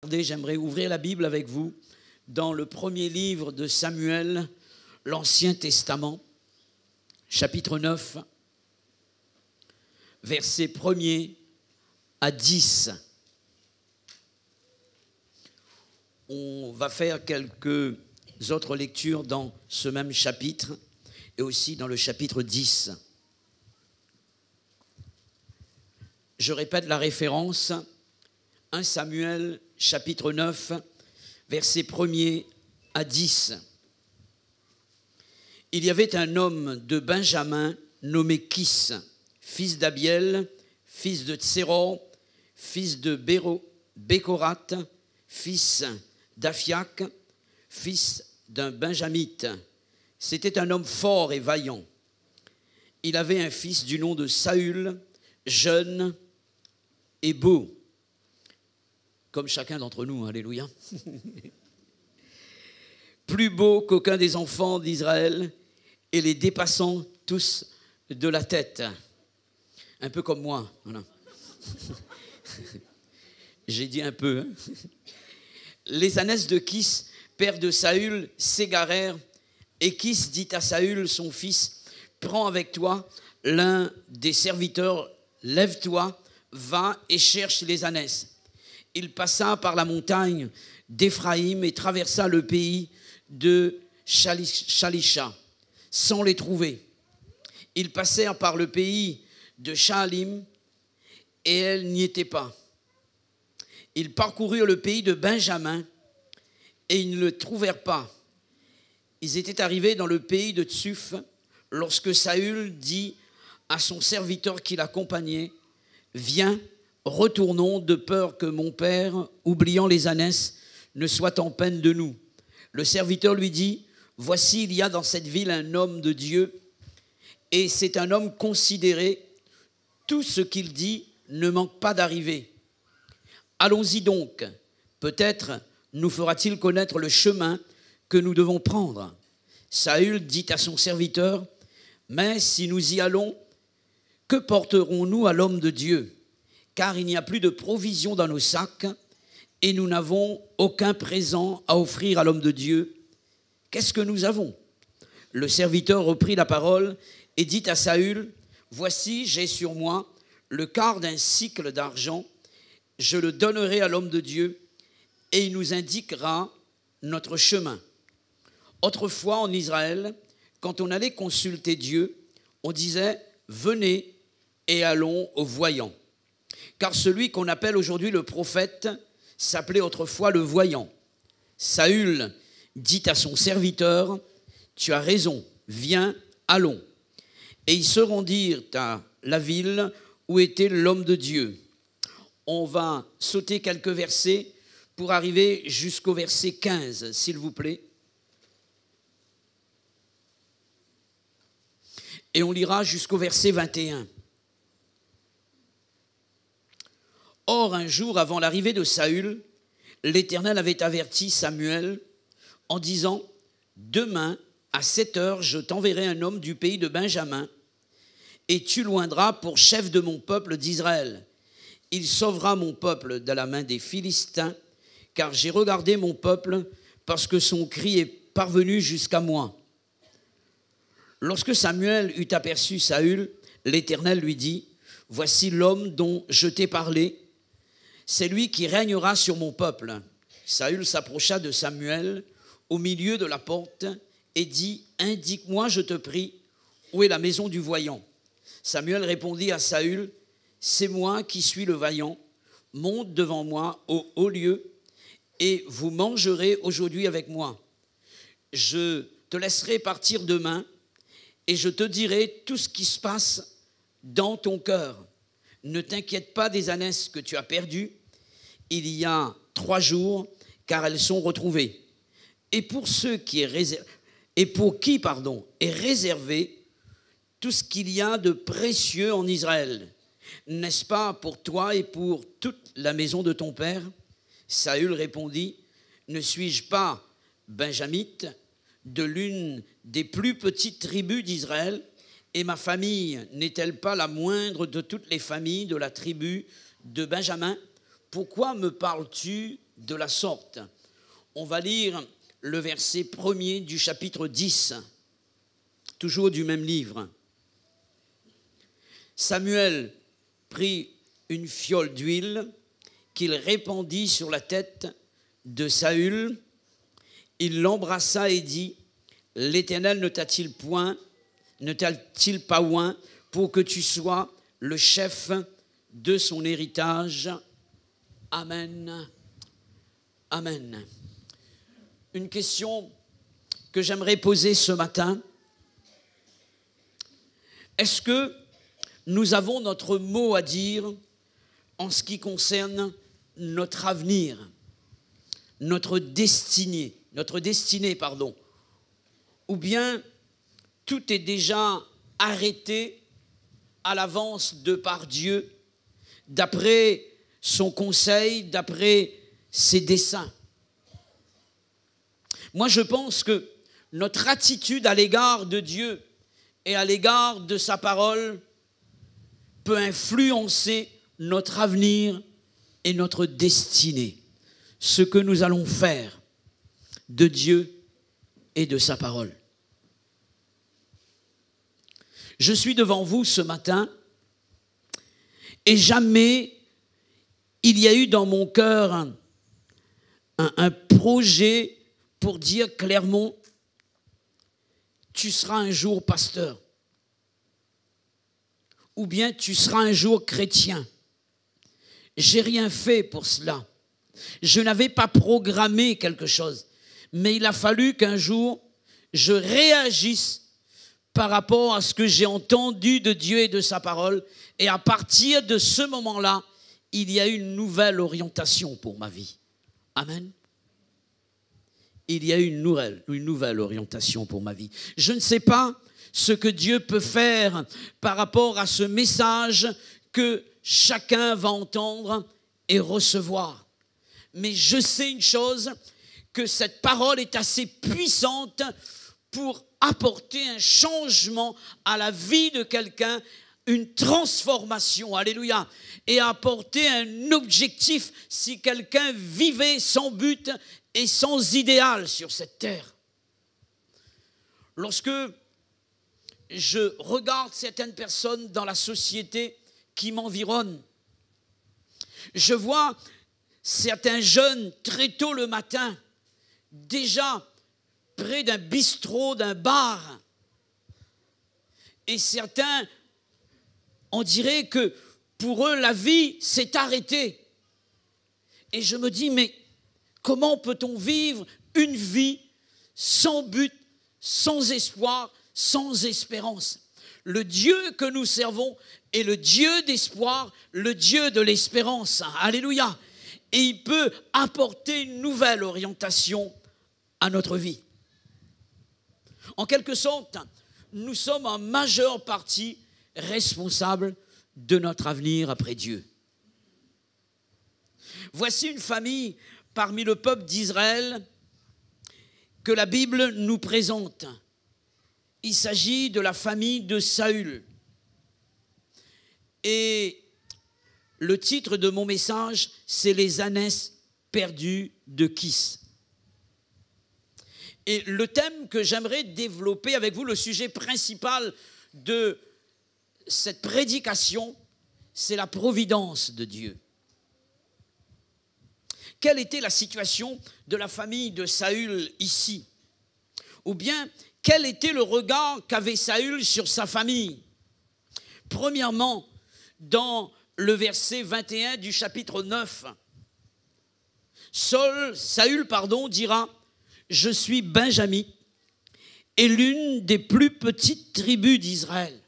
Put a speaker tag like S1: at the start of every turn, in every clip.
S1: J'aimerais ouvrir la Bible avec vous dans le premier livre de Samuel, l'Ancien Testament, chapitre 9, versets 1er à 10. On va faire quelques autres lectures dans ce même chapitre et aussi dans le chapitre 10. Je répète la référence, 1 Samuel chapitre 9, versets 1er à 10. Il y avait un homme de Benjamin nommé Kis, fils d'Abiel, fils de Tséror, fils de Bécorat, fils d'Aphiac, fils d'un Benjamite. C'était un homme fort et vaillant. Il avait un fils du nom de Saül, jeune et beau, comme chacun d'entre nous, alléluia. Plus beau qu'aucun des enfants d'Israël et les dépassant tous de la tête. Un peu comme moi, voilà. J'ai dit un peu. Hein. Les ânesses de Kis, père de Saül, s'égarèrent, et Kis dit à Saül, son fils, « Prends avec toi l'un des serviteurs, lève-toi, va et cherche les ânesses. » Il passa par la montagne d'Éphraïm et traversa le pays de Shalisha, sans les trouver. Ils passèrent par le pays de Shaalim, et elles n'y étaient pas. Ils parcoururent le pays de Benjamin, et ils ne le trouvèrent pas. Ils étaient arrivés dans le pays de Tsuf, lorsque Saül dit à son serviteur qui l'accompagnait, « Viens, retournons de peur que mon père, oubliant les ânesses, ne soit en peine de nous. » Le serviteur lui dit, « Voici, il y a dans cette ville un homme de Dieu, et c'est un homme considéré. Tout ce qu'il dit ne manque pas d'arriver. Allons-y donc, peut-être nous fera-t-il connaître le chemin que nous devons prendre. » Saül dit à son serviteur, « Mais si nous y allons, que porterons-nous à l'homme de Dieu ? Car il n'y a plus de provisions dans nos sacs, et nous n'avons aucun présent à offrir à l'homme de Dieu. Qu'est-ce que nous avons ?» Le serviteur reprit la parole et dit à Saül, « Voici, j'ai sur moi le quart d'un sicle d'argent, je le donnerai à l'homme de Dieu, et il nous indiquera notre chemin. » Autrefois en Israël, quand on allait consulter Dieu, on disait « Venez et allons au voyant ». Car celui qu'on appelle aujourd'hui le prophète s'appelait autrefois le voyant. Saül dit à son serviteur, « Tu as raison, viens, allons. » Et ils se rendirent à la ville où était l'homme de Dieu. On va sauter quelques versets pour arriver jusqu'au verset 15, s'il vous plaît. Et on lira jusqu'au verset 21. Or, un jour avant l'arrivée de Saül, l'Éternel avait averti Samuel en disant, « Demain, à 7 heures, je t'enverrai un homme du pays de Benjamin, et tu l'oindras pour chef de mon peuple d'Israël. Il sauvera mon peuple de la main des Philistins, car j'ai regardé mon peuple, parce que son cri est parvenu jusqu'à moi. » Lorsque Samuel eut aperçu Saül, l'Éternel lui dit, « Voici l'homme dont je t'ai parlé, c'est lui qui régnera sur mon peuple. » Saül s'approcha de Samuel au milieu de la porte et dit, « Indique-moi, je te prie, où est la maison du voyant ?» Samuel répondit à Saül, « C'est moi qui suis le vaillant, monte devant moi au haut lieu, et vous mangerez aujourd'hui avec moi. Je te laisserai partir demain, et je te dirai tout ce qui se passe dans ton cœur. Ne t'inquiète pas des ânesses que tu as perdues, il y a 3 jours, car elles sont retrouvées. Et pour qui est réservé tout ce qu'il y a de précieux en Israël, n'est-ce pas pour toi et pour toute la maison de ton père ?» Saül répondit, « Ne suis-je pas benjamite, de l'une des plus petites tribus d'Israël, et ma famille n'est-elle pas la moindre de toutes les familles de la tribu de Benjamin ? Pourquoi me parles-tu de la sorte. On va lire le verset 1er du chapitre 10, toujours du même livre. Samuel prit une fiole d'huile qu'il répandit sur la tête de Saül. Il l'embrassa et dit, « L'Éternel ne t'a-t-il pas oint pour que tu sois le chef de son héritage? Amen. Amen. » Une question que j'aimerais poser ce matin. Est-ce que nous avons notre mot à dire en ce qui concerne notre avenir, notre destinée, ou bien tout est déjà arrêté à l'avance de par Dieu, d'après son conseil, d'après ses desseins. Moi, je pense que notre attitude à l'égard de Dieu et à l'égard de sa parole peut influencer notre avenir et notre destinée, ce que nous allons faire de Dieu et de sa parole. Je suis devant vous ce matin et jamais il y a eu dans mon cœur un projet pour dire clairement, tu seras un jour pasteur, ou bien tu seras un jour chrétien. J'ai rien fait pour cela. Je n'avais pas programmé quelque chose, mais il a fallu qu'un jour je réagisse par rapport à ce que j'ai entendu de Dieu et de sa parole, et à partir de ce moment-là, il y a eu une nouvelle orientation pour ma vie. Amen. Il y a eu une nouvelle orientation pour ma vie. Je ne sais pas ce que Dieu peut faire par rapport à ce message que chacun va entendre et recevoir. Mais je sais une chose, que cette parole est assez puissante pour apporter un changement à la vie de quelqu'un, une transformation, alléluia, et apporter un objectif si quelqu'un vivait sans but et sans idéal sur cette terre. Lorsque je regarde certaines personnes dans la société qui m'environnent, je vois certains jeunes très tôt le matin, déjà près d'un bistrot, d'un bar, et certains, on dirait que pour eux la vie s'est arrêtée. Et je me dis, mais comment peut-on vivre une vie sans but, sans espoir, sans espérance? Le Dieu que nous servons est le Dieu d'espoir, le Dieu de l'espérance. Alléluia. Et il peut apporter une nouvelle orientation à notre vie. En quelque sorte, nous sommes en majeure partie responsables de notre avenir après Dieu. Voici une famille parmi le peuple d'Israël que la Bible nous présente. Il s'agit de la famille de Saül. Et le titre de mon message, c'est « Les ânesses perdues de Kis ». Et le thème que j'aimerais développer avec vous, le sujet principal de cette prédication, c'est la providence de Dieu. Quelle était la situation de la famille de Saül ici? Ou bien, quel était le regard qu'avait Saül sur sa famille? Premièrement, dans le verset 21 du chapitre 9, Saül dira « Je suis benjamite et l'une des plus petites tribus d'Israël.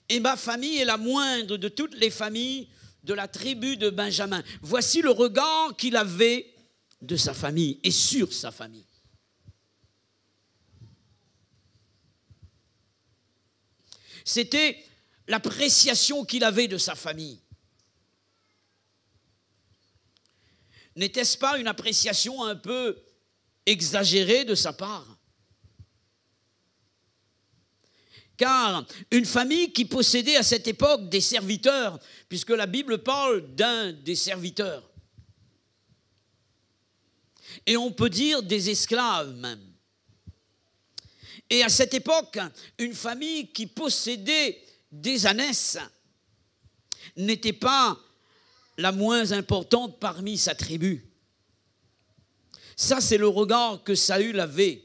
S1: Et ma famille est la moindre de toutes les familles de la tribu de Benjamin. » Voici le regard qu'il avait de sa famille et sur sa famille. C'était l'appréciation qu'il avait de sa famille. N'était-ce pas une appréciation un peu exagérée de sa part? Car une famille qui possédait à cette époque des serviteurs, puisque la Bible parle d'un des serviteurs, et on peut dire des esclaves même. Et à cette époque, une famille qui possédait des ânesses n'était pas la moins importante parmi sa tribu. Ça, c'est le regard que Saül avait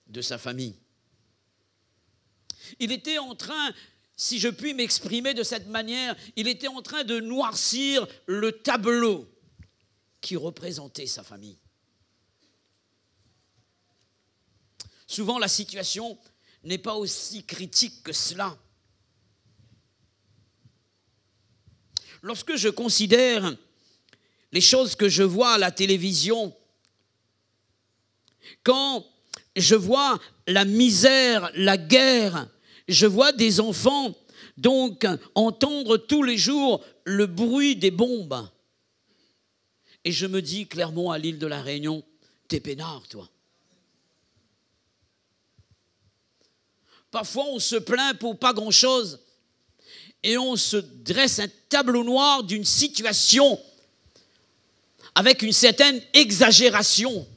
S1: de sa famille. Il était en train, si je puis m'exprimer de cette manière, il était en train de noircir le tableau qui représentait sa famille. Souvent, la situation n'est pas aussi critique que cela. Lorsque je considère les choses que je vois à la télévision, quand je vois la misère, la guerre, je vois des enfants donc entendre tous les jours le bruit des bombes. Et je me dis clairement à l'île de la Réunion, t'es peinard, toi. Parfois, on se plaint pour pas grand-chose et on se dresse un tableau noir d'une situation avec une certaine exagération.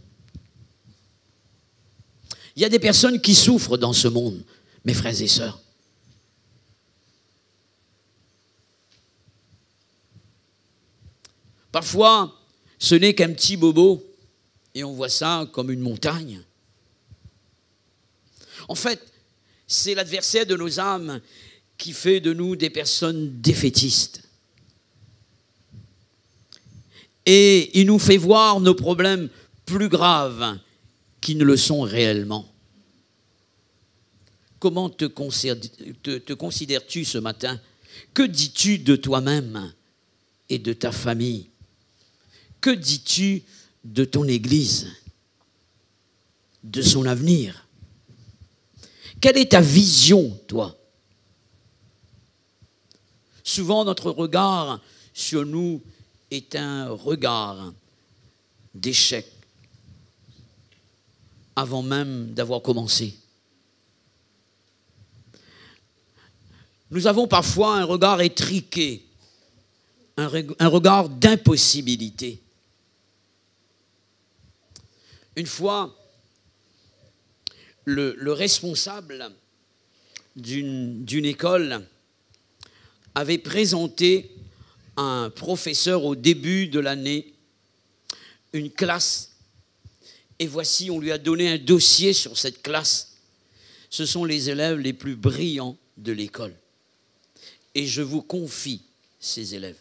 S1: Il y a des personnes qui souffrent dans ce monde, mes frères et sœurs. Parfois, ce n'est qu'un petit bobo et on voit ça comme une montagne. En fait, c'est l'adversaire de nos âmes qui fait de nous des personnes défaitistes. Et il nous fait voir nos problèmes plus graves qui ne le sont réellement. Comment te considères-tu ce matin? Que dis-tu de toi-même et de ta famille? Que dis-tu de ton Église? De son avenir? Quelle est ta vision, toi? Souvent, notre regard sur nous est un regard d'échec avant même d'avoir commencé. Nous avons parfois un regard étriqué, un regard d'impossibilité. Une fois, le responsable d'une école avait présenté à un professeur au début de l'année une classe. Et voici, on lui a donné un dossier sur cette classe. Ce sont les élèves les plus brillants de l'école. Et je vous confie ces élèves.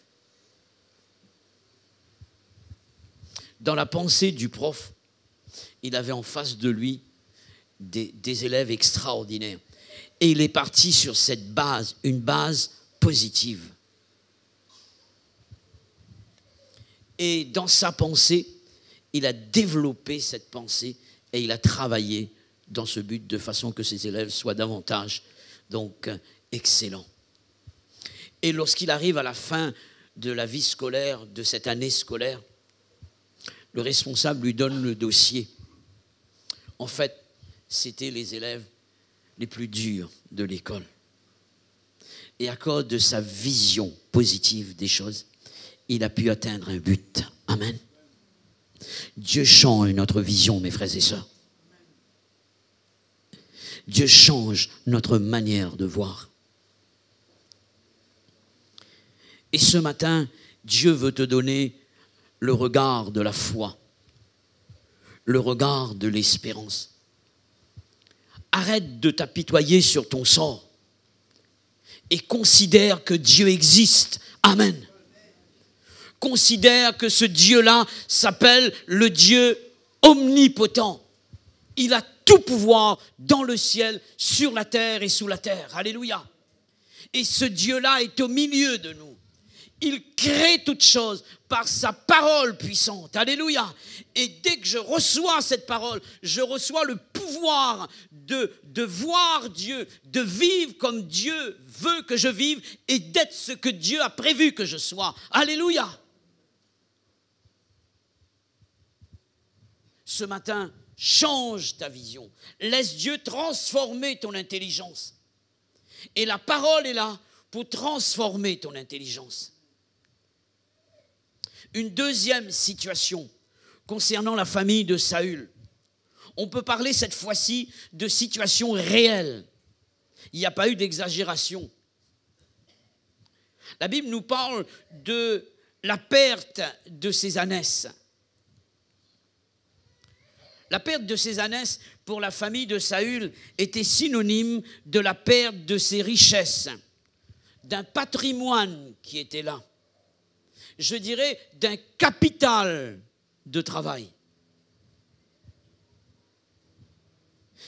S1: Dans la pensée du prof, il avait en face de lui des élèves extraordinaires. Et il est parti sur cette base, une base positive. Et dans sa pensée, il a développé cette pensée et il a travaillé dans ce but de façon que ses élèves soient davantage donc excellents. Et lorsqu'il arrive à la fin de la vie scolaire, de cette année scolaire, le responsable lui donne le dossier. En fait, c'était les élèves les plus durs de l'école. Et à cause de sa vision positive des choses, il a pu atteindre un but. Amen. Dieu change notre vision, mes frères et sœurs. Dieu change notre manière de voir. Et ce matin, Dieu veut te donner le regard de la foi, le regard de l'espérance. Arrête de t'apitoyer sur ton sort et considère que Dieu existe. Amen. Considère que ce Dieu-là s'appelle le Dieu omnipotent. Il a tout pouvoir dans le ciel, sur la terre et sous la terre. Alléluia. Et ce Dieu-là est au milieu de nous. Il crée toutes choses par sa parole puissante. Alléluia. Et dès que je reçois cette parole, je reçois le pouvoir de voir Dieu, de vivre comme Dieu veut que je vive et d'être ce que Dieu a prévu que je sois. Alléluia. Ce matin, change ta vision. Laisse Dieu transformer ton intelligence. Et la parole est là pour transformer ton intelligence. Une deuxième situation concernant la famille de Saül. On peut parler cette fois-ci de situation réelle. Il n'y a pas eu d'exagération. La Bible nous parle de la perte de ses ânesses. La perte de ses ânesses pour la famille de Saül était synonyme de la perte de ses richesses, d'un patrimoine qui était là. Je dirais d'un capital de travail.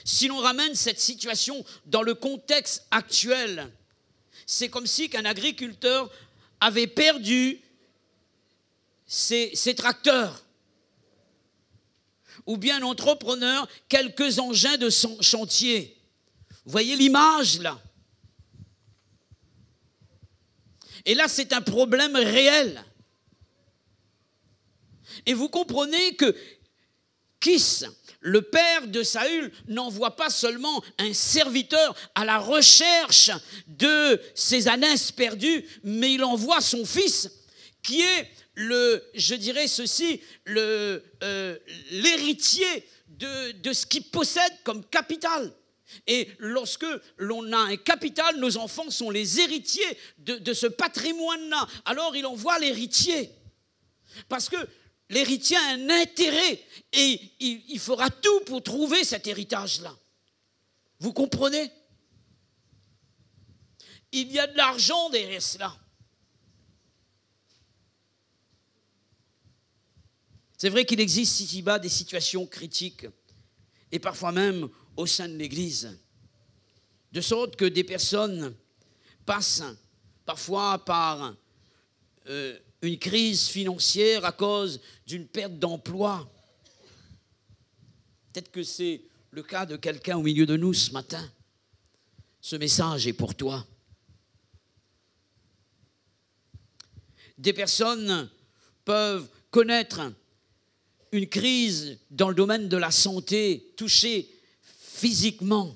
S1: Si l'on ramène cette situation dans le contexte actuel, c'est comme si qu'un agriculteur avait perdu ses tracteurs, ou bien un entrepreneur quelques engins de son chantier. Vous voyez l'image là? Et là, c'est un problème réel. Et vous comprenez que Kis, le père de Saül, n'envoie pas seulement un serviteur à la recherche de ses ânesses perdues, mais il envoie son fils qui est je dirais ceci, l'héritier de ce qu'il possède comme capital. Et lorsque l'on a un capital, nos enfants sont les héritiers de ce patrimoine-là. Alors il envoie l'héritier. Parce que l'héritier a un intérêt et il fera tout pour trouver cet héritage-là. Vous comprenez? Il y a de l'argent derrière cela. C'est vrai qu'il existe ici-bas des situations critiques et parfois même au sein de l'Église, de sorte que des personnes passent parfois par une crise financière à cause d'une perte d'emploi. Peut-être que c'est le cas de quelqu'un au milieu de nous ce matin. Ce message est pour toi. Des personnes peuvent connaître une crise dans le domaine de la santé, touchée physiquement.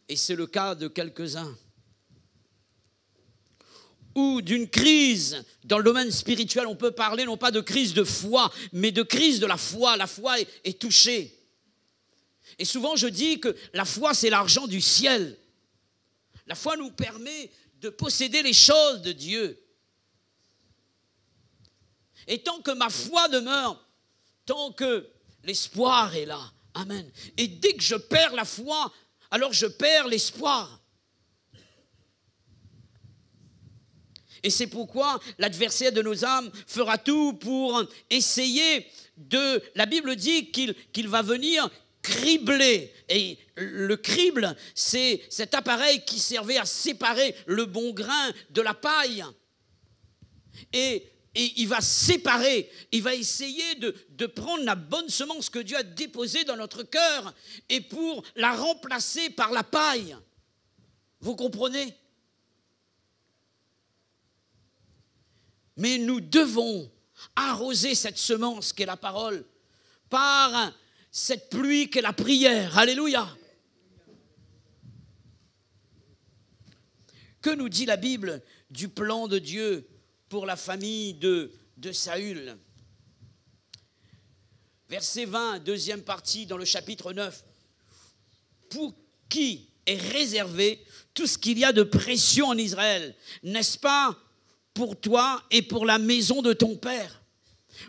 S1: Et c'est le cas de quelques-uns. Ou d'une crise dans le domaine spirituel. On peut parler non pas de crise de foi, mais de crise de la foi. La foi est touchée. Et souvent je dis que la foi c'est l'argent du ciel. La foi nous permet de posséder les choses de Dieu. Et tant que ma foi demeure, tant que l'espoir est là, amen. Et dès que je perds la foi, alors je perds l'espoir. Et c'est pourquoi l'adversaire de nos âmes fera tout pour essayer de... La Bible dit qu'il va venir cribler. Et le crible, c'est cet appareil qui servait à séparer le bon grain de la paille. Et il va séparer, il va essayer de prendre la bonne semence que Dieu a déposée dans notre cœur et pour la remplacer par la paille. Vous comprenez? Mais nous devons arroser cette semence qu'est la parole par cette pluie qu'est la prière. Alléluia. Que nous dit la Bible du plan de Dieu pour la famille de Saül? Verset 20, deuxième partie dans le chapitre 9. Pour qui est réservé tout ce qu'il y a de précieux en Israël, n'est-ce pas pour toi et pour la maison de ton père?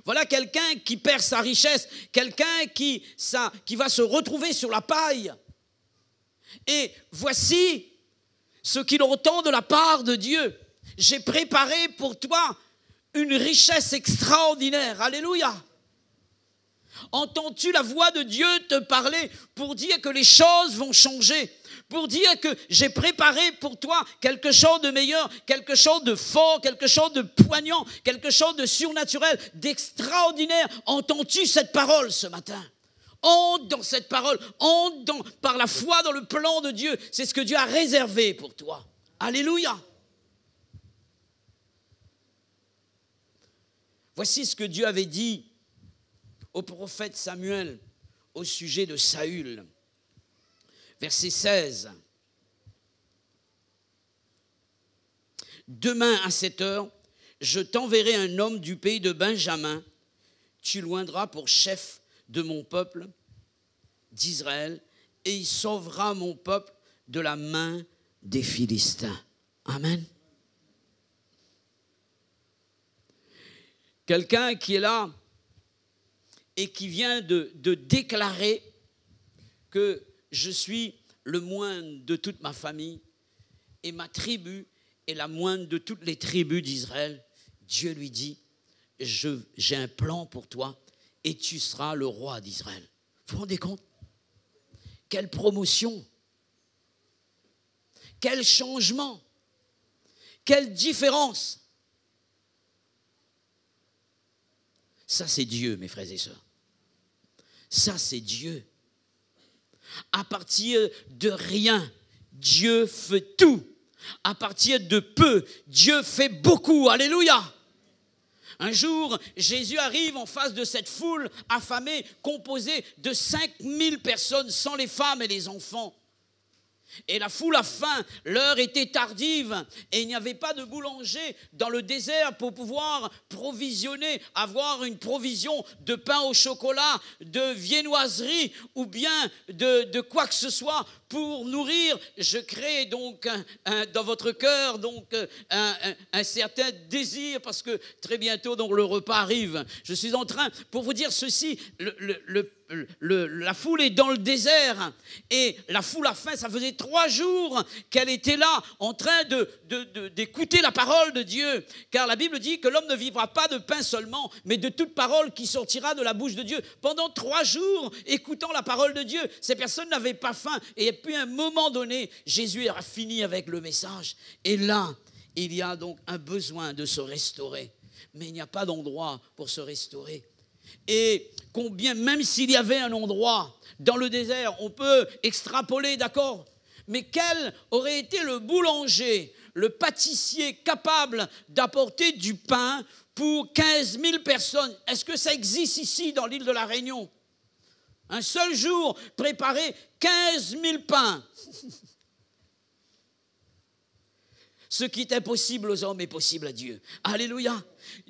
S1: Voilà quelqu'un qui perd sa richesse, quelqu'un qui va se retrouver sur la paille. Et voici ce qu'il entend de la part de Dieu. J'ai préparé pour toi une richesse extraordinaire. Alléluia. Entends-tu la voix de Dieu te parler pour dire que les choses vont changer? Pour dire que j'ai préparé pour toi quelque chose de meilleur, quelque chose de fort, quelque chose de poignant, quelque chose de surnaturel, d'extraordinaire. Entends-tu cette parole ce matin? Entre dans cette parole, entre par la foi dans le plan de Dieu. C'est ce que Dieu a réservé pour toi. Alléluia. Voici ce que Dieu avait dit au prophète Samuel au sujet de Saül. Verset 16. Demain à 7 heures, je t'enverrai un homme du pays de Benjamin, tu loindras pour chef de mon peuple d'Israël, et il sauvera mon peuple de la main des Philistins. Amen. Quelqu'un qui est là et qui vient de déclarer que je suis le moindre de toute ma famille et ma tribu est la moindre de toutes les tribus d'Israël. Dieu lui dit, j'ai un plan pour toi et tu seras le roi d'Israël. Vous vous rendez compte? Quelle promotion! Quel changement! Quelle différence! Ça, c'est Dieu, mes frères et sœurs. Ça, c'est Dieu. À partir de rien, Dieu fait tout. À partir de peu, Dieu fait beaucoup. Alléluia! Un jour, Jésus arrive en face de cette foule affamée, composée de 5000 personnes, sans les femmes et les enfants. Et la foule a faim, l'heure était tardive et il n'y avait pas de boulanger dans le désert pour pouvoir provisionner, avoir une provision de pain au chocolat, de viennoiserie ou bien de quoi que ce soit pour nourrir. Je crée donc dans votre cœur donc un certain désir parce que très bientôt donc le repas arrive. Je suis en train pour vous dire ceci, la foule est dans le désert et la foule a faim. Ça faisait 3 jours qu'elle était là en train d'écouter la parole de Dieu, car la Bible dit que l'homme ne vivra pas de pain seulement, mais de toute parole qui sortira de la bouche de Dieu. Pendant 3 jours, écoutant la parole de Dieu, ces personnes n'avaient pas faim et puis à un moment donné, Jésus a fini avec le message et là, il y a donc un besoin de se restaurer, mais il n'y a pas d'endroit pour se restaurer. Et combien, même s'il y avait un endroit dans le désert, on peut extrapoler, d'accord, mais quel aurait été le boulanger, le pâtissier capable d'apporter du pain pour 15 000 personnes? Est-ce que ça existe ici dans l'île de la Réunion? Un seul jour, préparer 15 000 pains. Ce qui est impossible aux hommes est possible à Dieu. Alléluia.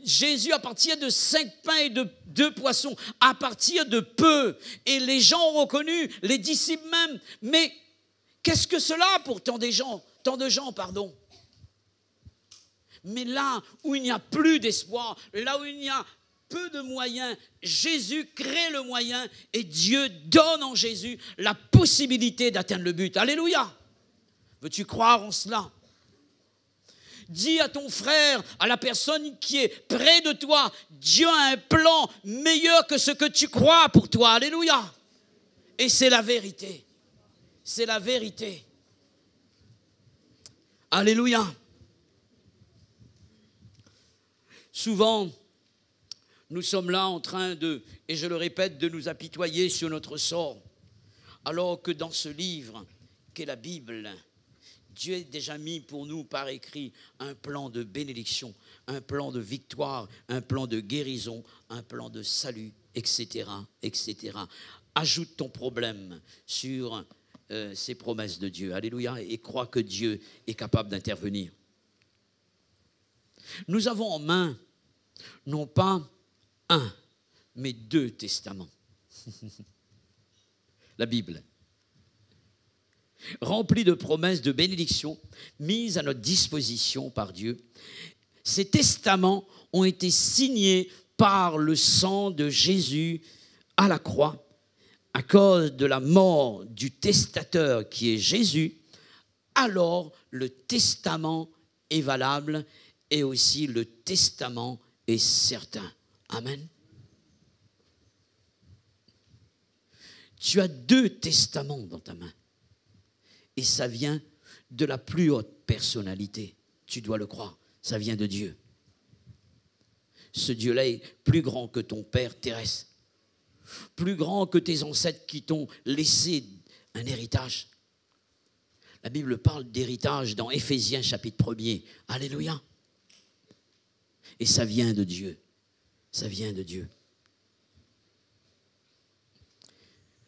S1: Jésus, à partir de 5 pains et de 2 poissons, à partir de peu, et les gens ont reconnu, les disciples même, mais qu'est-ce que cela pour tant de gens, Mais là où il n'y a plus d'espoir, là où il y a peu de moyens, Jésus crée le moyen et Dieu donne en Jésus la possibilité d'atteindre le but. Alléluia. Veux-tu croire en cela? Dis à ton frère, à la personne qui est près de toi, Dieu a un plan meilleur que ce que tu crois pour toi. Alléluia. Et c'est la vérité. C'est la vérité. Alléluia. Souvent, nous sommes là en train de, et je le répète, de nous apitoyer sur notre sort. Alors que dans ce livre qu'est la Bible, Dieu a déjà mis pour nous par écrit un plan de bénédiction, un plan de victoire, un plan de guérison, un plan de salut, etc., etc. Ajoute ton problème sur ces promesses de Dieu. Alléluia. Et crois que Dieu est capable d'intervenir. Nous avons en main, non pas un, mais 2 testaments. La Bible. Remplis de promesses de bénédiction mises à notre disposition par Dieu. Ces testaments ont été signés par le sang de Jésus à la croix. À cause de la mort du testateur qui est Jésus, alors le testament est valable et aussi le testament est certain. Amen. Tu as 2 testaments dans ta main. Et ça vient de la plus haute personnalité. Tu dois le croire, ça vient de Dieu. Ce Dieu-là est plus grand que ton père terrestre, plus grand que tes ancêtres qui t'ont laissé un héritage. La Bible parle d'héritage dans Éphésiens chapitre 1er. Alléluia. Et ça vient de Dieu. Ça vient de Dieu.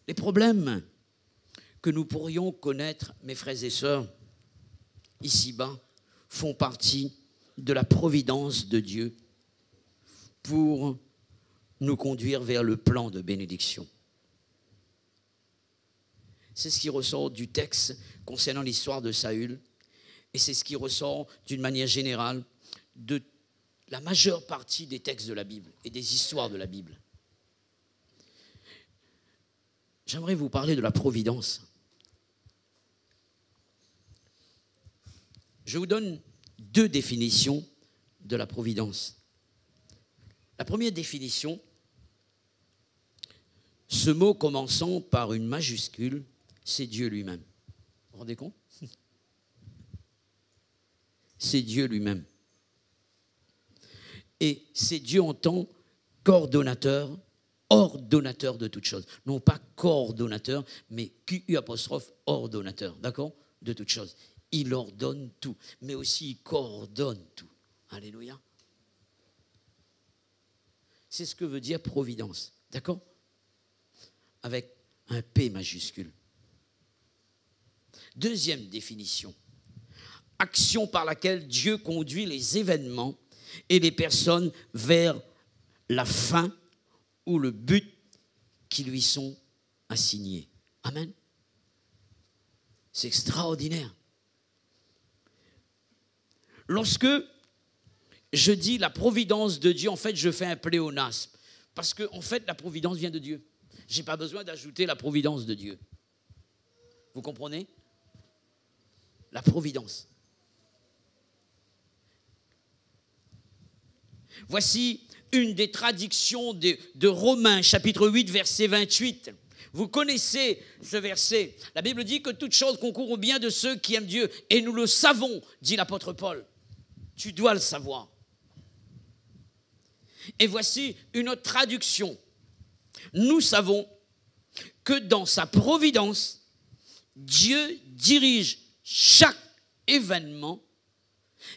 S1: Les problèmes que nous pourrions connaître, mes frères et sœurs, ici-bas, font partie de la providence de Dieu pour nous conduire vers le plan de bénédiction. C'est ce qui ressort du texte concernant l'histoire de Saül, et c'est ce qui ressort d'une manière générale de la majeure partie des textes de la Bible et des histoires de la Bible. J'aimerais vous parler de la providence. Je vous donne 2 définitions de la providence. La première définition, ce mot commençant par une majuscule, c'est Dieu lui-même. Vous vous rendez compte? C'est Dieu lui-même. Et c'est Dieu en tant qu'ordonnateur, ordonnateur de toutes choses. Non pas coordonnateur, mais QU apostrophe ordonnateur, d'accord? De toutes choses. Il ordonne tout, mais aussi il coordonne tout. Alléluia. C'est ce que veut dire providence, d'accord? Avec un P majuscule. Deuxième définition, action par laquelle Dieu conduit les événements et les personnes vers la fin ou le but qui lui sont assignés. Amen. C'est extraordinaire. Lorsque je dis la providence de Dieu, en fait, je fais un pléonasme. Parce que, en fait, la providence vient de Dieu. Je n'ai pas besoin d'ajouter la providence de Dieu. Vous comprenez? La providence. Voici une des traductions de Romains, chapitre 8, verset 28. Vous connaissez ce verset. La Bible dit que toute chose concourt au bien de ceux qui aiment Dieu. Et nous le savons, dit l'apôtre Paul. Tu dois le savoir. Et voici une autre traduction. Nous savons que dans sa providence, Dieu dirige chaque événement.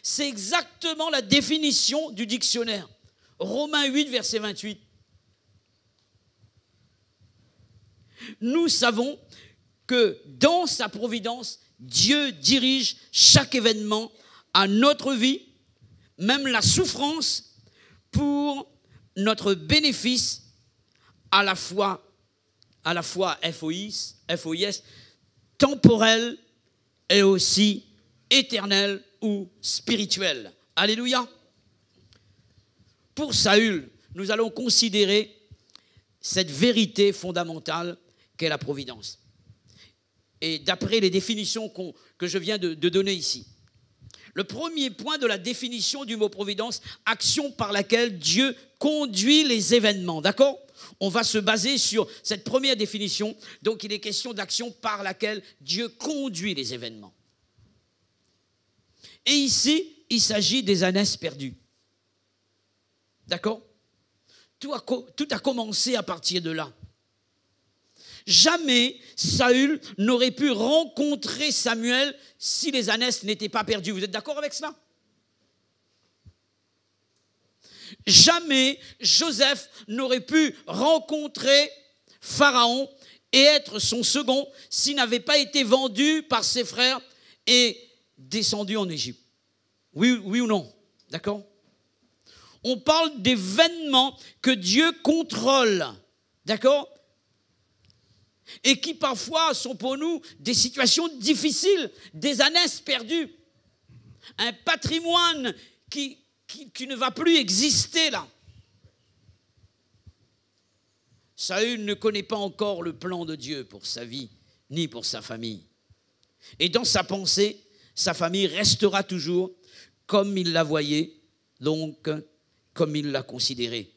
S1: C'est exactement la définition du dictionnaire. Romains 8, verset 28. Nous savons que dans sa providence, Dieu dirige chaque événement à notre vie, même la souffrance, pour notre bénéfice, à la fois FOIS, temporel et aussi éternel ou spirituel. Alléluia. Pour Saül, nous allons considérer cette vérité fondamentale qu'est la providence. Et d'après les définitions que je viens de donner ici. Le premier point de la définition du mot providence, action par laquelle Dieu conduit les événements. D'accord? On va se baser sur cette première définition. Donc, il est question d'action par laquelle Dieu conduit les événements. Et ici, il s'agit des ânesses perdues. D'accord? Tout a commencé à partir de là. Jamais Saül n'aurait pu rencontrer Samuel si les ânesses n'étaient pas perdues. Vous êtes d'accord avec cela? Jamais Joseph n'aurait pu rencontrer Pharaon et être son second s'il n'avait pas été vendu par ses frères et descendu en Égypte. Oui ou non? D'accord? On parle d'événements que Dieu contrôle. D'accord? Et qui parfois sont pour nous des situations difficiles, des ânesses perdues, un patrimoine qui ne va plus exister là. Saül ne connaît pas encore le plan de Dieu pour sa vie, ni pour sa famille. Et dans sa pensée, sa famille restera toujours comme il la voyait, donc comme il l'a considérée.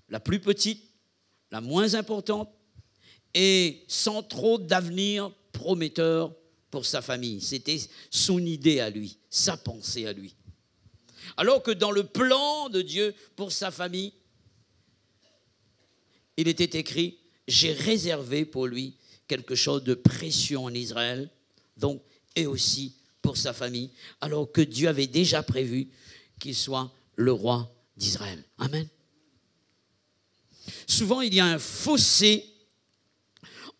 S1: La plus petite, la moins importante, et sans trop d'avenir prometteur pour sa famille. C'était son idée à lui, sa pensée à lui. Alors que dans le plan de Dieu pour sa famille, il était écrit « J'ai réservé pour lui quelque chose de précieux en Israël, donc, et aussi pour sa famille, alors que Dieu avait déjà prévu qu'il soit le roi d'Israël. » Amen. Souvent, il y a un fossé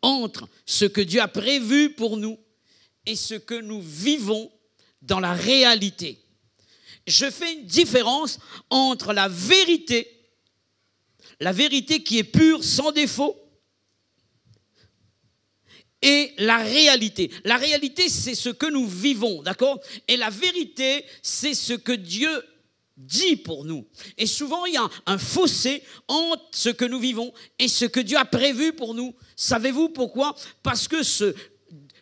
S1: entre ce que Dieu a prévu pour nous et ce que nous vivons dans la réalité. Je fais une différence entre la vérité, la vérité qui est pure, sans défaut, et la réalité. La réalité, c'est ce que nous vivons, d'accord? Et la vérité, c'est ce que Dieu dit pour nous. Et souvent, il y a un fossé entre ce que nous vivons et ce que Dieu a prévu pour nous. Savez-vous pourquoi? Parce que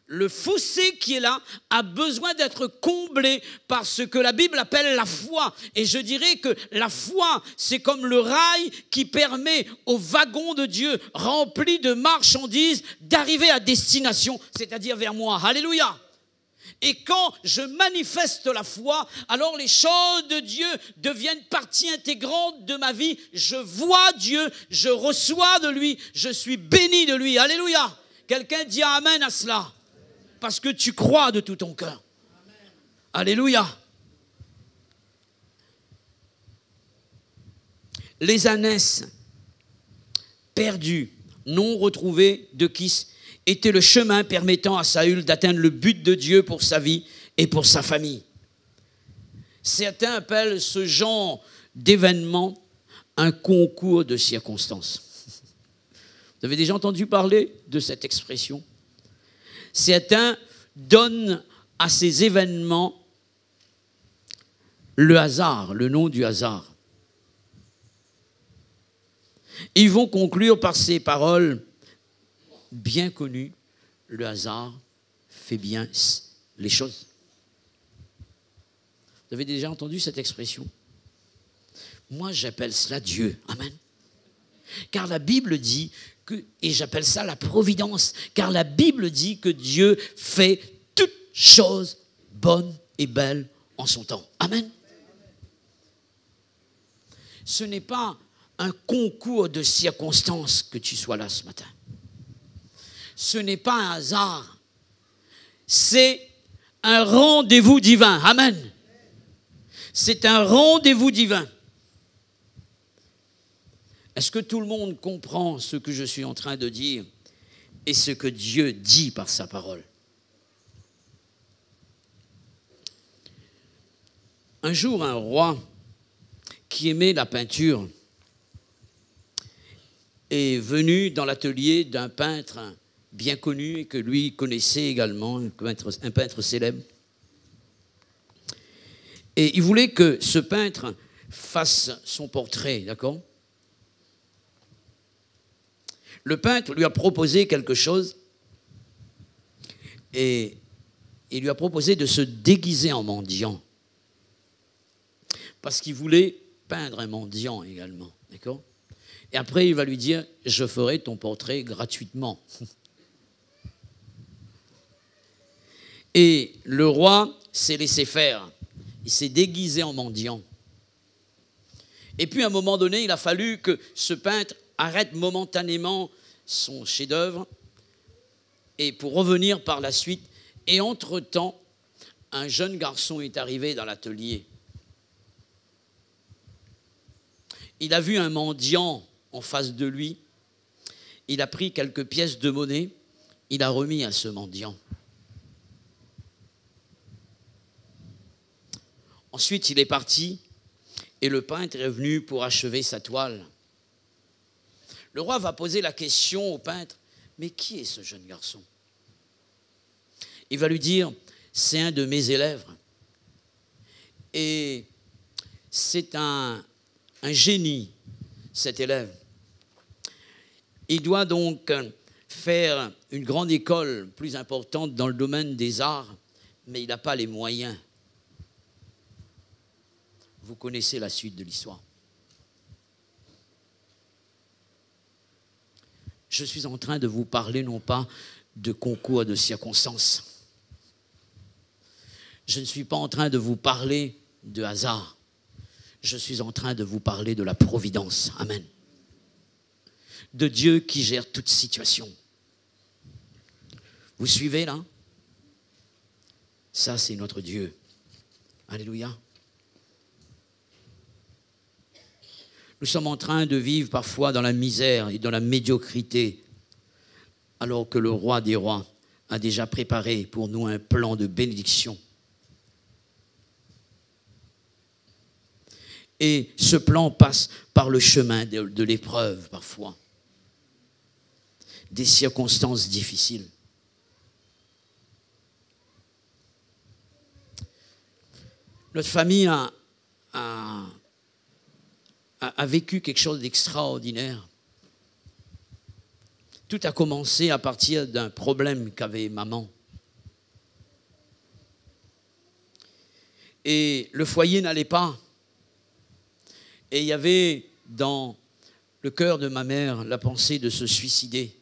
S1: le fossé qui est là a besoin d'être comblé par ce que la Bible appelle la foi. Et je dirais que la foi, c'est comme le rail qui permet au wagon de Dieu rempli de marchandises d'arriver à destination, c'est-à-dire vers moi. Alléluia! Et quand je manifeste la foi, alors les choses de Dieu deviennent partie intégrante de ma vie. Je vois Dieu, je reçois de lui, je suis béni de lui. Alléluia! Quelqu'un dit amen à cela. Parce que tu crois de tout ton cœur. Alléluia. Les ânesses perdues, non retrouvées de Kis, étaient le chemin permettant à Saül d'atteindre le but de Dieu pour sa vie et pour sa famille. Certains appellent ce genre d'événement un concours de circonstances. Vous avez déjà entendu parler de cette expression? Certains donnent à ces événements le hasard, le nom du hasard. Ils vont conclure par ces paroles bien connues: le hasard fait bien les choses. Vous avez déjà entendu cette expression? Moi, j'appelle cela Dieu. Amen. Car la Bible dit et j'appelle ça la providence, car la Bible dit que Dieu fait toutes choses bonnes et belles en son temps. Amen. Ce n'est pas un concours de circonstances que tu sois là ce matin. Ce n'est pas un hasard. C'est un rendez-vous divin. Amen. C'est un rendez-vous divin. Est-ce que tout le monde comprend ce que je suis en train de dire et ce que Dieu dit par sa parole? Un jour, un roi qui aimait la peinture est venu dans l'atelier d'un peintre bien connu et que lui connaissait également, un peintre célèbre. Et il voulait que ce peintre fasse son portrait, d'accord? Le peintre lui a proposé quelque chose et il lui a proposé de se déguiser en mendiant. Parce qu'il voulait peindre un mendiant également, d'accord? Et après, il va lui dire, je ferai ton portrait gratuitement. Et le roi s'est laissé faire. Il s'est déguisé en mendiant. Et puis, à un moment donné, il a fallu que ce peintre arrête momentanément son chef-d'œuvre et pour revenir par la suite. Et entre-temps, un jeune garçon est arrivé dans l'atelier. Il a vu un mendiant en face de lui. Il a pris quelques pièces de monnaie. Il a remis à ce mendiant. Ensuite, il est parti et le peintre est venu pour achever sa toile. Le roi va poser la question au peintre, mais qui est ce jeune garçon? Il va lui dire, c'est un de mes élèves. Et c'est un génie, cet élève. Il doit donc faire une grande école plus importante dans le domaine des arts, mais il n'a pas les moyens. Vous connaissez la suite de l'histoire. Je suis en train de vous parler non pas de concours de circonstances. Je ne suis pas en train de vous parler de hasard. Je suis en train de vous parler de la providence. Amen. De Dieu qui gère toute situation. Vous suivez là? Ça, c'est notre Dieu. Alléluia. Nous sommes en train de vivre parfois dans la misère et dans la médiocrité, alors que le roi des rois a déjà préparé pour nous un plan de bénédiction. Et ce plan passe par le chemin de l'épreuve parfois. Des circonstances difficiles. Notre famille a vécu quelque chose d'extraordinaire. Tout a commencé à partir d'un problème qu'avait maman. Et le foyer n'allait pas. Et il y avait dans le cœur de ma mère la pensée de se suicider.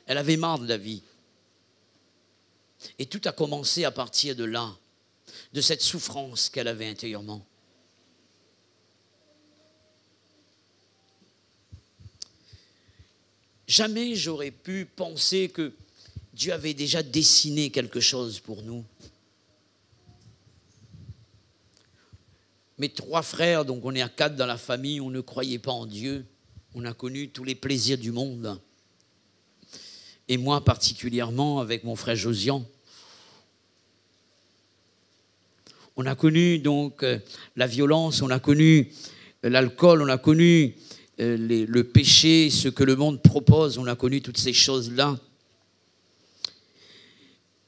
S1: Elle avait marre de la vie. Et tout a commencé à partir de là, de cette souffrance qu'elle avait intérieurement. Jamais j'aurais pu penser que Dieu avait déjà dessiné quelque chose pour nous. Mes 3 frères, donc on est à 4 dans la famille, on ne croyait pas en Dieu. On a connu tous les plaisirs du monde. Et moi particulièrement avec mon frère Josian. On a connu donc la violence, on a connu l'alcool, on a connu le péché, ce que le monde propose, on a connu toutes ces choses-là.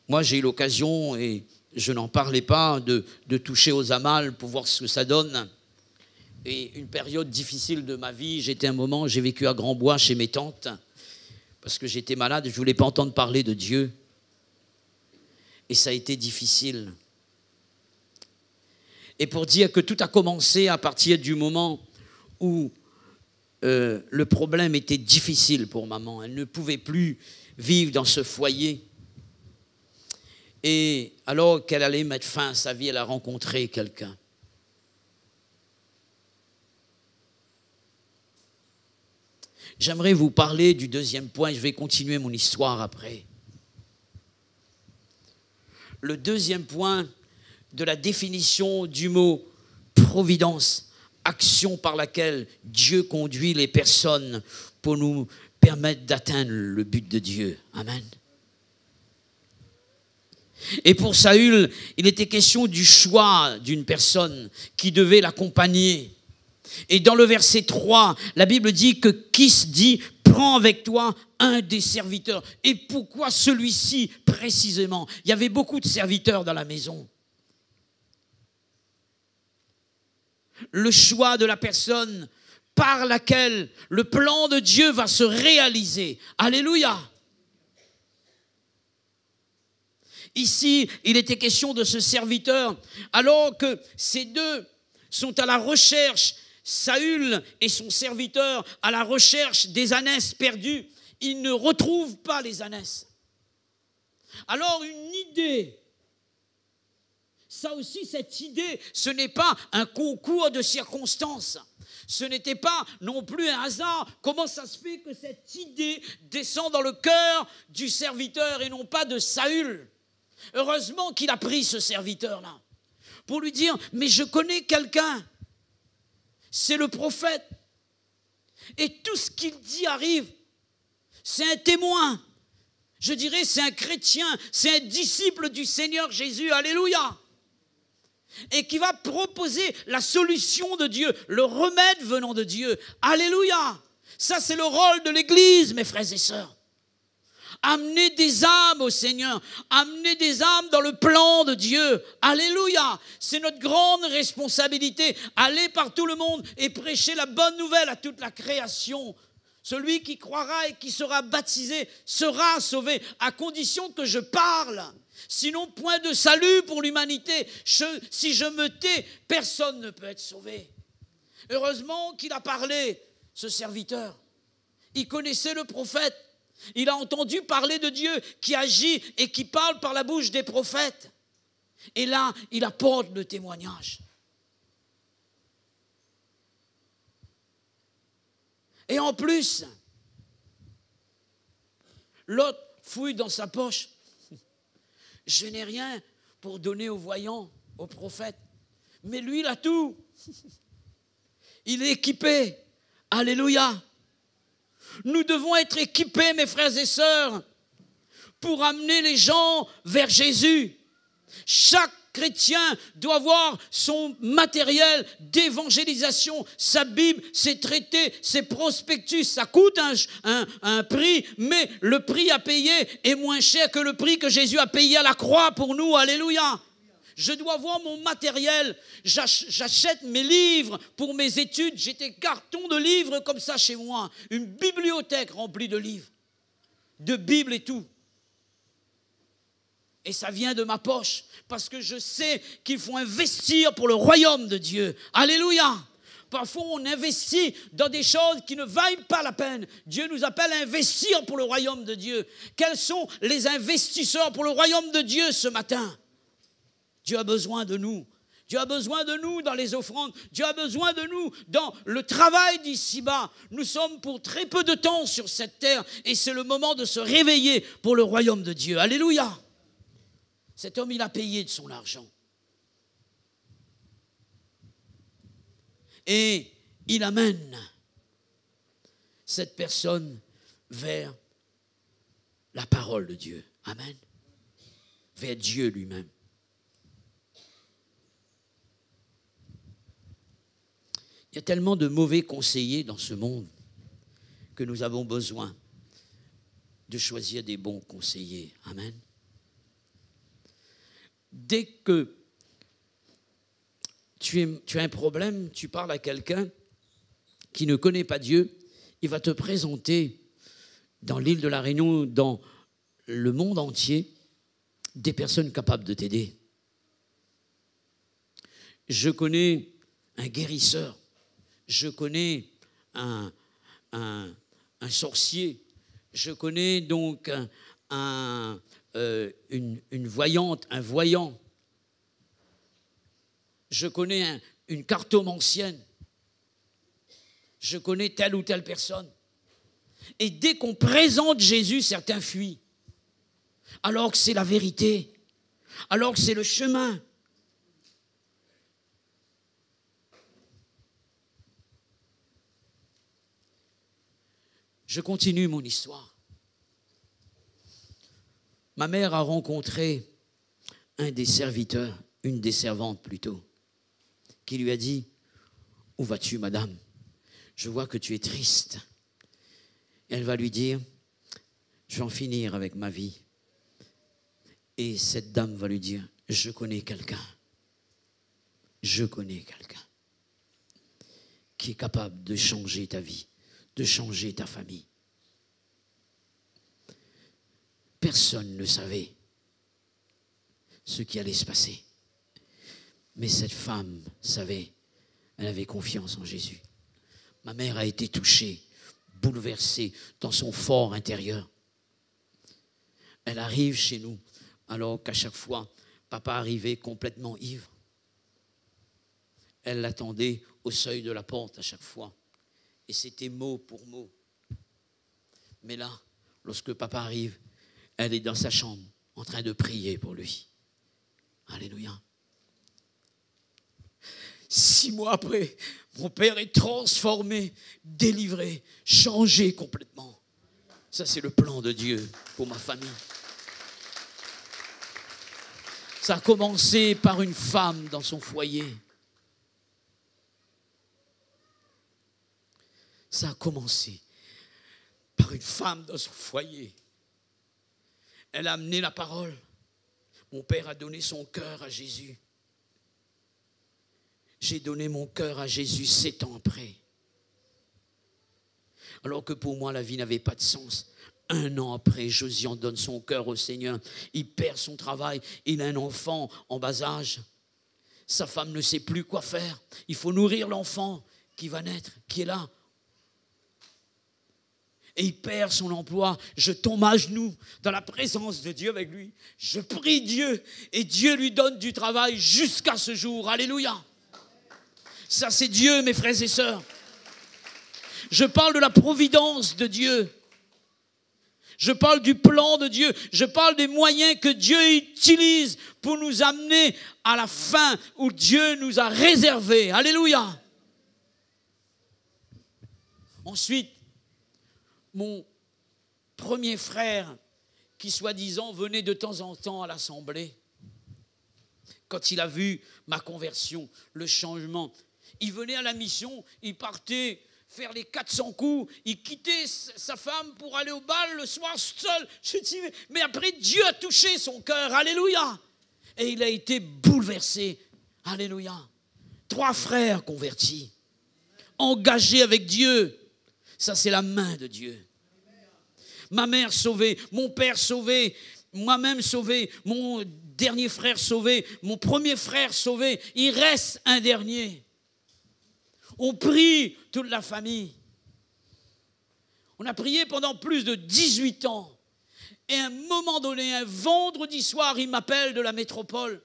S1: Moi j'ai eu l'occasion, et je n'en parlais pas, de toucher aux amals pour voir ce que ça donne. Et une période difficile de ma vie, j'ai vécu à Grand-Bois chez mes tantes, parce que j'étais malade, je ne voulais pas entendre parler de Dieu. Et ça a été difficile. Et pour dire que tout a commencé à partir du moment où le problème était difficile pour maman. Elle ne pouvait plus vivre dans ce foyer. Et alors qu'elle allait mettre fin à sa vie, elle a rencontré quelqu'un. J'aimerais vous parler du deuxième point, je vais continuer mon histoire après. Le deuxième point de la définition du mot providence, action par laquelle Dieu conduit les personnes pour nous permettre d'atteindre le but de Dieu. Amen. Et pour Saül, il était question du choix d'une personne qui devait l'accompagner. Et dans le verset 3, la Bible dit que Kis dit « Prends avec toi un des serviteurs ». Et pourquoi celui-ci précisément? Il y avait beaucoup de serviteurs dans la maison. Le choix de la personne par laquelle le plan de Dieu va se réaliser. Alléluia! Ici, il était question de ce serviteur, alors que ces deux sont à la recherche, Saül et son serviteur, à la recherche des ânesses perdues. Ils ne retrouvent pas les ânesses. Alors une idée, ça aussi, cette idée, ce n'est pas un concours de circonstances. Ce n'était pas non plus un hasard. Comment ça se fait que cette idée descend dans le cœur du serviteur et non pas de Saül? Heureusement qu'il a pris ce serviteur-là pour lui dire « Mais je connais quelqu'un, c'est le prophète. Et tout ce qu'il dit arrive. C'est un témoin. Je dirais c'est un chrétien, c'est un disciple du Seigneur Jésus. Alléluia. Et qui va proposer la solution de Dieu, le remède venant de Dieu. Alléluia. Ça, c'est le rôle de l'Église, mes frères et sœurs. Amener des âmes au Seigneur, amener des âmes dans le plan de Dieu. Alléluia. C'est notre grande responsabilité. Aller par tout le monde et prêcher la bonne nouvelle à toute la création. Celui qui croira et qui sera baptisé sera sauvé, à condition que je parle. Sinon, point de salut pour l'humanité. Si je me tais, personne ne peut être sauvé. Heureusement qu'il a parlé, ce serviteur. Il connaissait le prophète. Il a entendu parler de Dieu qui agit et qui parle par la bouche des prophètes. Et là, il apporte le témoignage. Et en plus, l'autre fouille dans sa poche. Je n'ai rien pour donner aux voyants, aux prophètes. Mais lui, il a tout. Il est équipé. Alléluia. Nous devons être équipés, mes frères et sœurs, pour amener les gens vers Jésus. Chaque chrétien doit avoir son matériel d'évangélisation, sa Bible, ses traités, ses prospectus. Ça coûte un prix, mais le prix à payer est moins cher que le prix que Jésus a payé à la croix pour nous. Alléluia. Je dois voir mon matériel. J'achète mes livres pour mes études. J'ai des cartons de livres comme ça chez moi. Une bibliothèque remplie de livres, de Bibles et tout. Et ça vient de ma poche, parce que je sais qu'il faut investir pour le royaume de Dieu. Alléluia. Parfois, on investit dans des choses qui ne valent pas la peine. Dieu nous appelle à investir pour le royaume de Dieu. Quels sont les investisseurs pour le royaume de Dieu ce matin? Dieu a besoin de nous. Dieu a besoin de nous dans les offrandes. Dieu a besoin de nous dans le travail d'ici-bas. Nous sommes pour très peu de temps sur cette terre et c'est le moment de se réveiller pour le royaume de Dieu. Alléluia. Cet homme, il a payé de son argent. Et il amène cette personne vers la parole de Dieu. Amen. Vers Dieu lui-même. Il y a tellement de mauvais conseillers dans ce monde que nous avons besoin de choisir des bons conseillers. Amen. Dès que tu as un problème, tu parles à quelqu'un qui ne connaît pas Dieu, il va te présenter dans l'île de la Réunion, dans le monde entier, des personnes capables de t'aider. Je connais un guérisseur, je connais un sorcier, je connais donc une voyante, un voyant. Je connais une cartomancienne. Je connais telle ou telle personne. Et dès qu'on présente Jésus, certains fuient. Alors que c'est la vérité. Alors que c'est le chemin. Je continue mon histoire. Ma mère a rencontré un des serviteurs, une des servantes plutôt, qui lui a dit « Où vas-tu, madame? Je vois que tu es triste. » Elle va lui dire « Je vais en finir avec ma vie. » Et cette dame va lui dire « Je connais quelqu'un. Je connais quelqu'un qui est capable de changer ta vie, de changer ta famille. » Personne ne savait ce qui allait se passer. Mais cette femme savait, elle avait confiance en Jésus. Ma mère a été touchée, bouleversée dans son fort intérieur. Elle arrive chez nous, alors qu'à chaque fois, papa arrivait complètement ivre. Elle l'attendait au seuil de la porte à chaque fois. Et c'était mot pour mot. Mais là, lorsque papa arrive, elle est dans sa chambre, en train de prier pour lui. Alléluia. 6 mois après, mon père est transformé, délivré, changé complètement. Ça, c'est le plan de Dieu pour ma famille. Ça a commencé par une femme dans son foyer. Ça a commencé par une femme dans son foyer. Elle a amené la parole. Mon père a donné son cœur à Jésus. J'ai donné mon cœur à Jésus 7 ans après. Alors que pour moi, la vie n'avait pas de sens. 1 an après, Josian donne son cœur au Seigneur. Il perd son travail. Il a un enfant en bas âge. Sa femme ne sait plus quoi faire. Il faut nourrir l'enfant qui va naître, qui est là. Et il perd son emploi. Je tombe à genoux dans la présence de Dieu avec lui. Je prie Dieu et Dieu lui donne du travail jusqu'à ce jour. Alléluia. Ça, c'est Dieu, mes frères et sœurs. Je parle de la providence de Dieu. Je parle du plan de Dieu. Je parle des moyens que Dieu utilise pour nous amener à la fin où Dieu nous a réservés. Alléluia. Ensuite, mon premier frère, qui soi-disant venait de temps en temps à l'assemblée, quand il a vu ma conversion, le changement. Il venait à la mission, il partait faire les 400 coups, il quittait sa femme pour aller au bal le soir seul. Je dis, mais après Dieu a touché son cœur, alléluia. Et il a été bouleversé, alléluia. 3 frères convertis, engagés avec Dieu. Ça, c'est la main de Dieu. Ma mère sauvée, mon père sauvé, moi-même sauvé, mon dernier frère sauvé, mon premier frère sauvé. Il reste un dernier. On prie toute la famille. On a prié pendant plus de 18 ans. Et à un moment donné, un vendredi soir, il m'appelle de la métropole.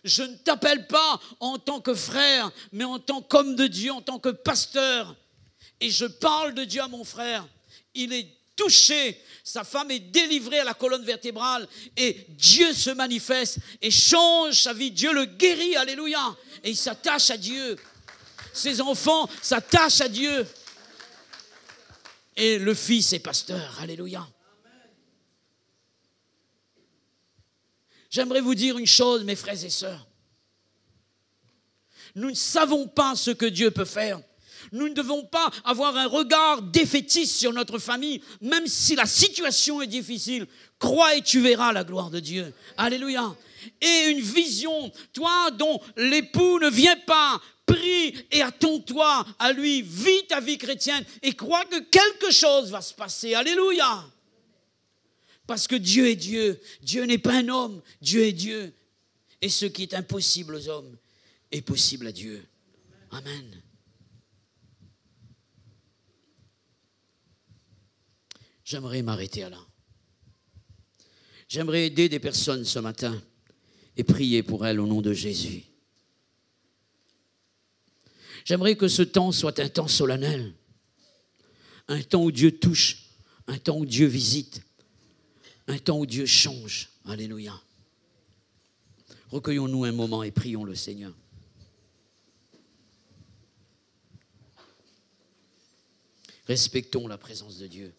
S1: Je ne t'appelle pas en tant que frère, mais en tant qu'homme de Dieu, en tant que pasteur. Et je parle de Dieu à mon frère. Il est touché. Sa femme est délivrée à la colonne vertébrale. Et Dieu se manifeste et change sa vie. Dieu le guérit, alléluia. Et il s'attache à Dieu. Ses enfants s'attachent à Dieu. Et le fils est pasteur. Alléluia. J'aimerais vous dire une chose, mes frères et sœurs. Nous ne savons pas ce que Dieu peut faire. Nous ne devons pas avoir un regard défaitiste sur notre famille, même si la situation est difficile. Crois et tu verras la gloire de Dieu. Alléluia. Et une vision, toi dont l'époux ne vient pas, prie et attends-toi à lui, vis ta vie chrétienne et crois que quelque chose va se passer. Alléluia. Parce que Dieu est Dieu. Dieu n'est pas un homme. Dieu est Dieu. Et ce qui est impossible aux hommes est possible à Dieu. Amen. J'aimerais m'arrêter là. J'aimerais aider des personnes ce matin et prier pour elles au nom de Jésus. J'aimerais que ce temps soit un temps solennel, un temps où Dieu touche, un temps où Dieu visite, un temps où Dieu change. Alléluia. Recueillons-nous un moment et prions le Seigneur. Respectons la présence de Dieu.